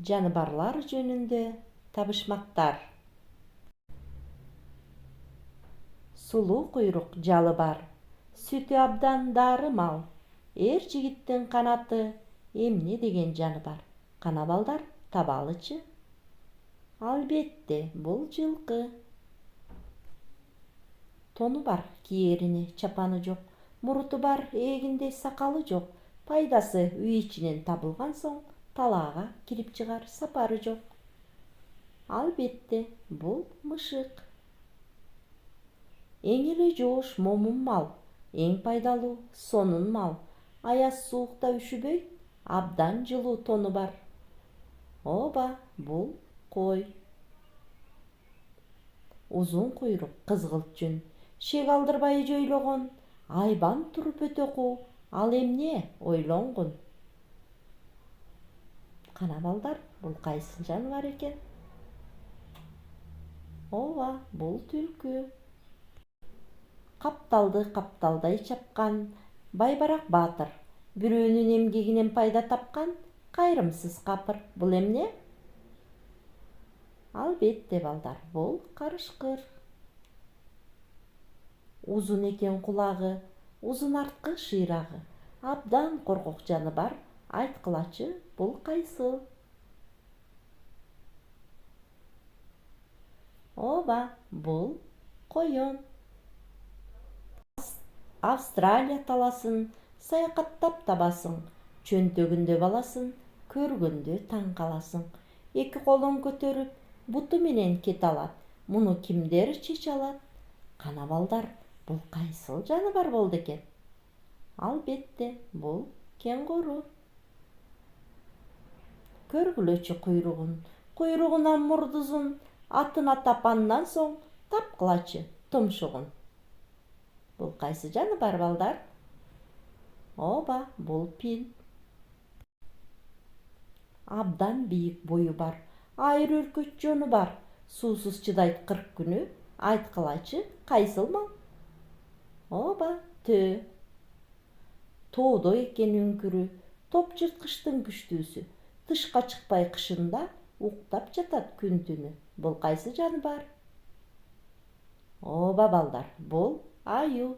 Жаныбарлар жөнүндө табышмактар. Сулуу куйрук жалы бар, сүтү абдан дарымал. Эр жигиттин канаты эмне деген жаныбар? Кана балдар, табалычы? Албетте, бул жылкы. Тону бар, кийерине чапаны жок. Муруту бар, эгиндей сакалы жок. Пайдасы үй ичинен табылган соң талаага кирип чыгар сапары жок. Албетте, бул мышык. Эң эле жоош момун мал, эң пайдалуу сонун мал. Аяз суукта үшүбөйт, абдан жылуу тону бар. Ооба, бул кой. Узун куйрук, кызгылт жүн, шек алдырбай жөйлөгөн, айбан туруп өтө куу. Ал эмне ойлонгун? Кана балдар, бул кайсы жаныбар экен? Ооба, бул түлкү. Капталды капталдай чапкан байбарак баатыр, бирөөнүн эмгегинен пайда тапкан кайрымсыз капыр. Бул эмне? Албетте балдар, бул карышкыр. Узун экен кулагы, узун арткы шыйрагы, абдан коркок жаныбар. Айткылачы, бул кайсы? Ооба, бул коен. Австралия таласын саякаттап табасың, чөнтөгүндө баласын көргөндө таң каласың. Эки колун көтөрүп, буту менен кете алат. Муну кимдер чече алат? Кана балдар, бул кайсыл жаныбар болду экен? Албетте, бул кенгуру. Көргүлөчү куйругунан мурдузун, атына тап, андан соң тапкылачы тумшугун. Бул кайсы жаныбар балдар? Ооба, бул пил. Абдан бийик бою бар, айыр өркөч жону бар. Суусуз чыдайт 40 күнү. Айткылачы, кайсыл мал? Ооба, төө. Тоодо экен үңкүрү, топ жырткычтын күчтүүсү. Тышка чыкпай кышында уктап жатат күн түнү. Бул кайсы жаныбар? Ооба балдар, бул аю.